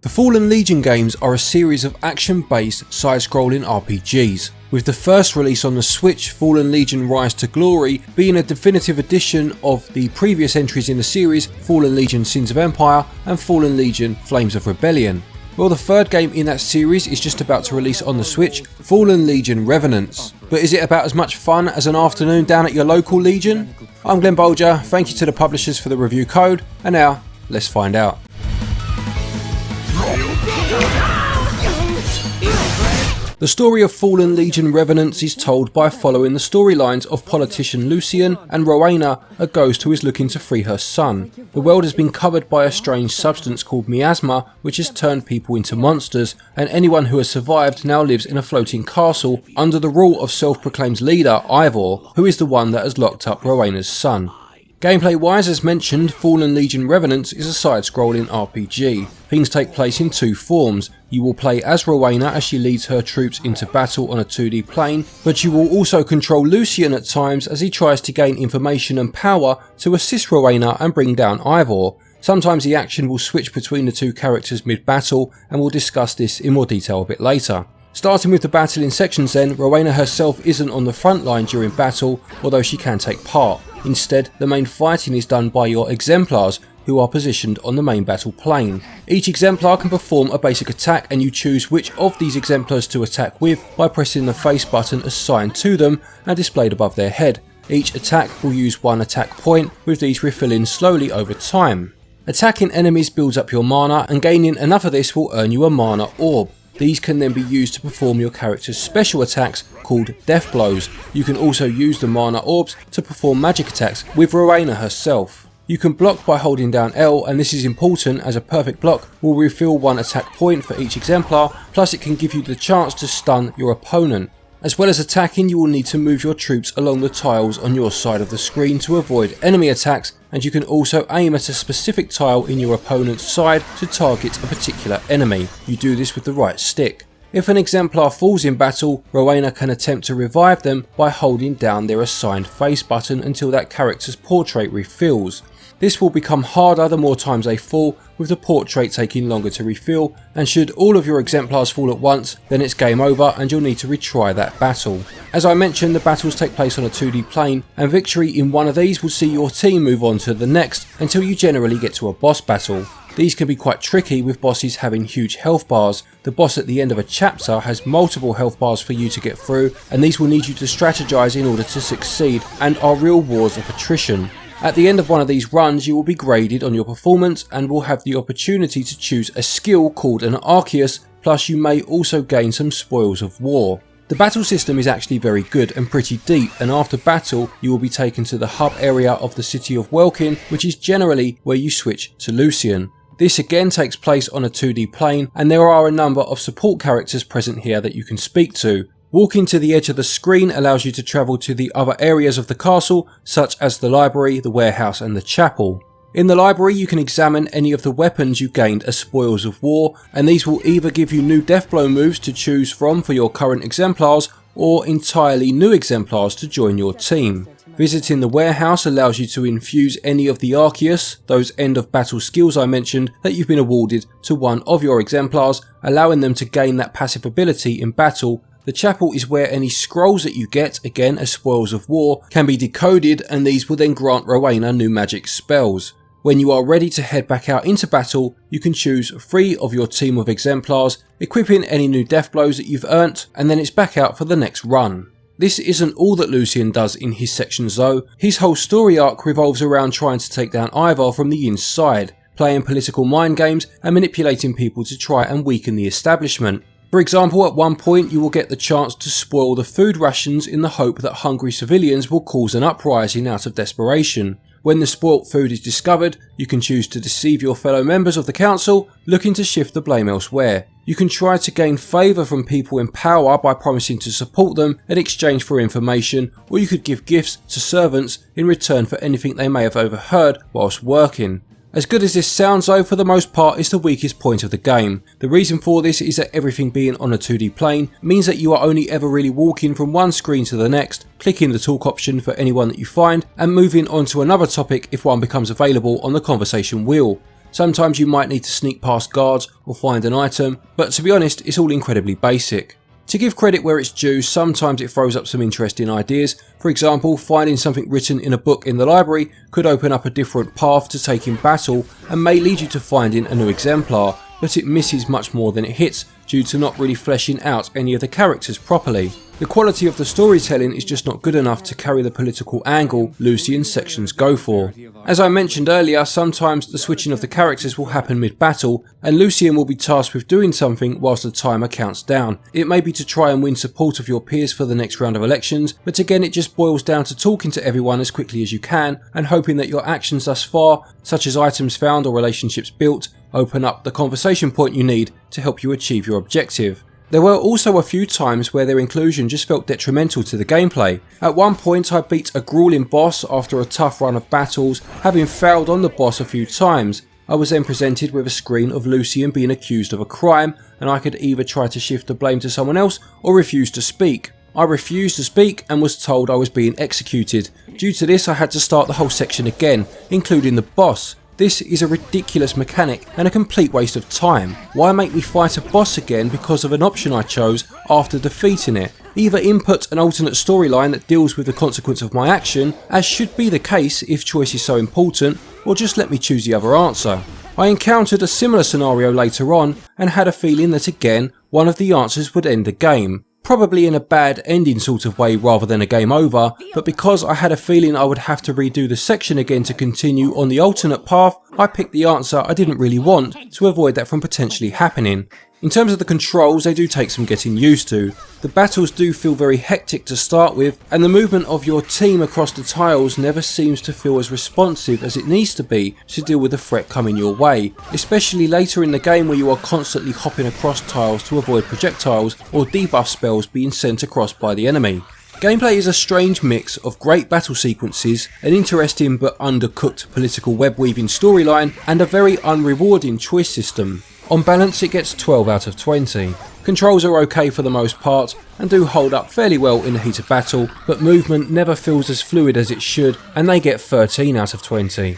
The Fallen Legion games are a series of action-based side-scrolling RPGs, with the first release on the Switch, Fallen Legion Rise to Glory, being a definitive edition of the previous entries in the series, Fallen Legion Sins of Empire and Fallen Legion Flames of Rebellion. Well, the third game in that series is just about to release on the Switch, Fallen Legion Revenants. But is it about as much fun as an afternoon down at your local Legion? I'm Glen Bolger, thank you to the publishers for the review code, and now, let's find out. The story of Fallen Legion Revenants is told by following the storylines of politician Lucien and Rowena, a ghost who is looking to free her son. The world has been covered by a strange substance called miasma, which has turned people into monsters, and anyone who has survived now lives in a floating castle under the rule of self-proclaimed leader Ivor, who is the one that has locked up Rowena's son. Gameplay wise, as mentioned, Fallen Legion Revenants is a side-scrolling RPG. Things take place in two forms. You will play as Rowena as she leads her troops into battle on a 2D plane, but you will also control Lucien at times as he tries to gain information and power to assist Rowena and bring down Ivor. Sometimes the action will switch between the two characters mid-battle, and we'll discuss this in more detail a bit later. Starting with the battle in sections then, Rowena herself isn't on the front line during battle, although she can take part. Instead, the main fighting is done by your exemplars, who are positioned on the main battle plane. Each exemplar can perform a basic attack, and you choose which of these exemplars to attack with by pressing the face button assigned to them and displayed above their head. Each attack will use one attack point, with these refilling slowly over time. Attacking enemies builds up your mana, and gaining enough of this will earn you a mana orb. These can then be used to perform your character's special attacks called death blows. You can also use the mana orbs to perform magic attacks with Rowena herself. You can block by holding down L, and this is important as a perfect block will refill one attack point for each exemplar, plus it can give you the chance to stun your opponent. As well as attacking, you will need to move your troops along the tiles on your side of the screen to avoid enemy attacks, and you can also aim at a specific tile in your opponent's side to target a particular enemy. You do this with the right stick. If an exemplar falls in battle, Rowena can attempt to revive them by holding down their assigned face button until that character's portrait refills. This will become harder the more times they fall, with the portrait taking longer to refill, and should all of your exemplars fall at once, then it's game over and you'll need to retry that battle. As I mentioned, the battles take place on a 2D plane, and victory in one of these will see your team move on to the next until you generally get to a boss battle. These can be quite tricky, with bosses having huge health bars. The boss at the end of a chapter has multiple health bars for you to get through, and these will need you to strategize in order to succeed, and are real wars of attrition. At the end of one of these runs, you will be graded on your performance and will have the opportunity to choose a skill called an Arceus, plus you may also gain some spoils of war. The battle system is actually very good and pretty deep, and after battle you will be taken to the hub area of the city of Welkin, which is generally where you switch to Lucien. This again takes place on a 2D plane, and there are a number of support characters present here that you can speak to. Walking to the edge of the screen allows you to travel to the other areas of the castle, such as the library, the warehouse and the chapel. In the library you can examine any of the weapons you gained as spoils of war, and these will either give you new deathblow moves to choose from for your current exemplars, or entirely new exemplars to join your team. Visiting the warehouse allows you to infuse any of the Arceus, those end of battle skills I mentioned, that you've been awarded to one of your exemplars, allowing them to gain that passive ability in battle. The chapel is where any scrolls that you get, again as spoils of war, can be decoded, and these will then grant Rowena new magic spells. When you are ready to head back out into battle, you can choose 3 of your team of exemplars, equipping any new death blows that you've earned, and then it's back out for the next run. This isn't all that Lucien does in his sections though. His whole story arc revolves around trying to take down Ivor from the inside, playing political mind games and manipulating people to try and weaken the establishment. For example, at one point you will get the chance to spoil the food rations in the hope that hungry civilians will cause an uprising out of desperation. When the spoilt food is discovered, you can choose to deceive your fellow members of the council, looking to shift the blame elsewhere. You can try to gain favour from people in power by promising to support them in exchange for information, or you could give gifts to servants in return for anything they may have overheard whilst working. As good as this sounds though, for the most part it's the weakest point of the game. The reason for this is that everything being on a 2D plane means that you are only ever really walking from one screen to the next, clicking the talk option for anyone that you find, and moving on to another topic if one becomes available on the conversation wheel. Sometimes you might need to sneak past guards or find an item, but to be honest, it's all incredibly basic. To give credit where it's due, sometimes it throws up some interesting ideas. For example, finding something written in a book in the library could open up a different path to take in battle and may lead you to finding a new exemplar, but it misses much more than it hits due to not really fleshing out any of the characters properly. The quality of the storytelling is just not good enough to carry the political angle Lucien's sections go for. As I mentioned earlier, sometimes the switching of the characters will happen mid-battle, and Lucien will be tasked with doing something whilst the timer counts down. It may be to try and win support of your peers for the next round of elections, but again it just boils down to talking to everyone as quickly as you can and hoping that your actions thus far, such as items found or relationships built, open up the conversation point you need to help you achieve your objective. There were also a few times where their inclusion just felt detrimental to the gameplay. At one point I beat a grueling boss after a tough run of battles, having failed on the boss a few times. I was then presented with a screen of Lucien being accused of a crime, and I could either try to shift the blame to someone else or refuse to speak. I refused to speak and was told I was being executed. Due to this I had to start the whole section again, including the boss. This is a ridiculous mechanic and a complete waste of time. Why make me fight a boss again because of an option I chose after defeating it? Either input an alternate storyline that deals with the consequence of my action, as should be the case if choice is so important, or just let me choose the other answer. I encountered a similar scenario later on and had a feeling that again one of the answers would end the game. Probably in a bad ending sort of way rather than a game over, but because I had a feeling I would have to redo the section again to continue on the alternate path, I picked the answer I didn't really want to avoid that from potentially happening. In terms of the controls, they do take some getting used to. The battles do feel very hectic to start with, and the movement of your team across the tiles never seems to feel as responsive as it needs to be to deal with the threat coming your way, especially later in the game where you are constantly hopping across tiles to avoid projectiles or debuff spells being sent across by the enemy. Gameplay is a strange mix of great battle sequences, an interesting but undercooked political web-weaving storyline, and a very unrewarding choice system. On balance it gets 12 out of 20. Controls are okay for the most part and do hold up fairly well in the heat of battle, but movement never feels as fluid as it should and they get 13 out of 20.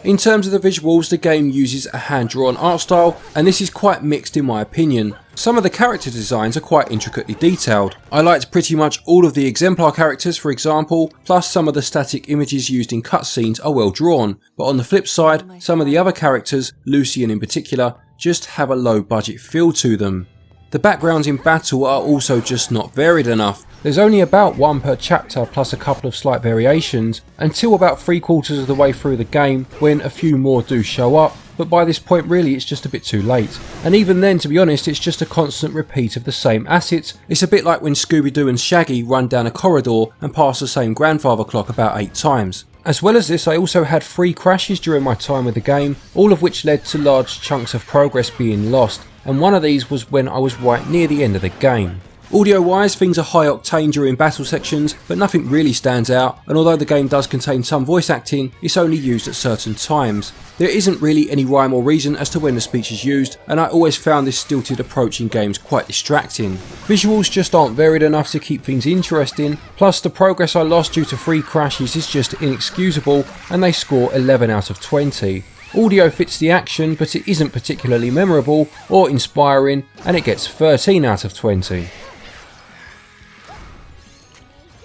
In terms of the visuals, the game uses a hand-drawn art style, and this is quite mixed in my opinion. Some of the character designs are quite intricately detailed. I liked pretty much all of the exemplar characters, for example, plus some of the static images used in cutscenes are well drawn, but on the flip side, some of the other characters, Lucien in particular, just have a low budget feel to them. The backgrounds in battle are also just not varied enough. There's only about one per chapter plus a couple of slight variations until about 3/4 of the way through the game when a few more do show up, but by this point really it's just a bit too late. And even then, to be honest, it's just a constant repeat of the same assets. It's a bit like when Scooby-Doo and Shaggy run down a corridor and pass the same grandfather clock about 8 times. As well as this, I also had 3 crashes during my time with the game, all of which led to large chunks of progress being lost, and one of these was when I was right near the end of the game. Audio wise, things are high octane during battle sections, but nothing really stands out, and although the game does contain some voice acting, it's only used at certain times. There isn't really any rhyme or reason as to when the speech is used, and I always found this stilted approach in games quite distracting. Visuals just aren't varied enough to keep things interesting, plus the progress I lost due to 3 crashes is just inexcusable, and they score 11 out of 20. Audio fits the action, but it isn't particularly memorable or inspiring, and it gets 13 out of 20.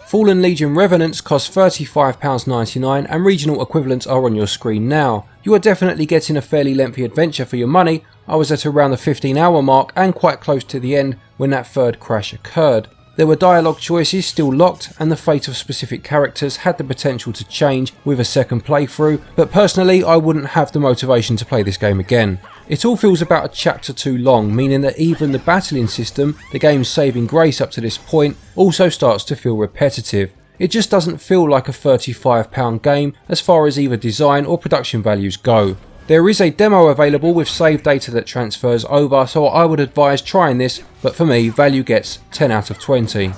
Fallen Legion Revenants cost £35.99 and regional equivalents are on your screen now. You are definitely getting a fairly lengthy adventure for your money. I was at around the 15-hour mark and quite close to the end when that 3rd crash occurred. There were dialogue choices still locked and the fate of specific characters had the potential to change with a second playthrough, but personally I wouldn't have the motivation to play this game again. It all feels about a chapter too long, meaning that even the battling system, the game's saving grace up to this point, also starts to feel repetitive. It just doesn't feel like a £35 game as far as either design or production values go. There is a demo available with save data that transfers over, so I would advise trying this, but for me, value gets 10 out of 20.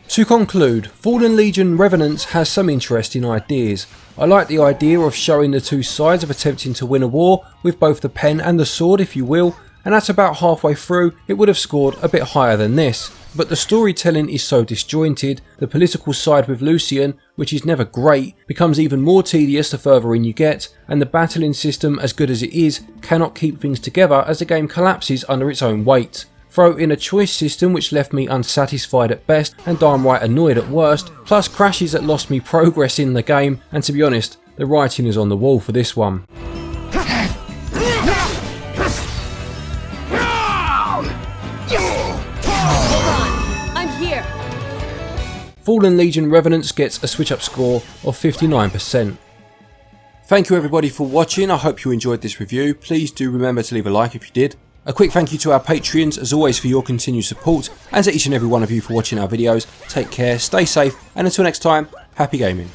To conclude, Fallen Legion Revenants has some interesting ideas. I like the idea of showing the two sides of attempting to win a war, with both the pen and the sword if you will, and at about halfway through it would have scored a bit higher than this. But the storytelling is so disjointed, the political side with Lucien, which is never great, becomes even more tedious the further in you get, and the battling system, as good as it is, cannot keep things together as the game collapses under its own weight. Throw in a choice system which left me unsatisfied at best and downright annoyed at worst, plus crashes that lost me progress in the game, and to be honest, the writing is on the wall for this one. Fallen Legion Revenants gets a SwitchUp score of 59%. Thank you everybody for watching, I hope you enjoyed this review. Please do remember to leave a like if you did. A quick thank you to our Patreons as always for your continued support, and to each and every one of you for watching our videos. Take care, stay safe, and until next time, happy gaming.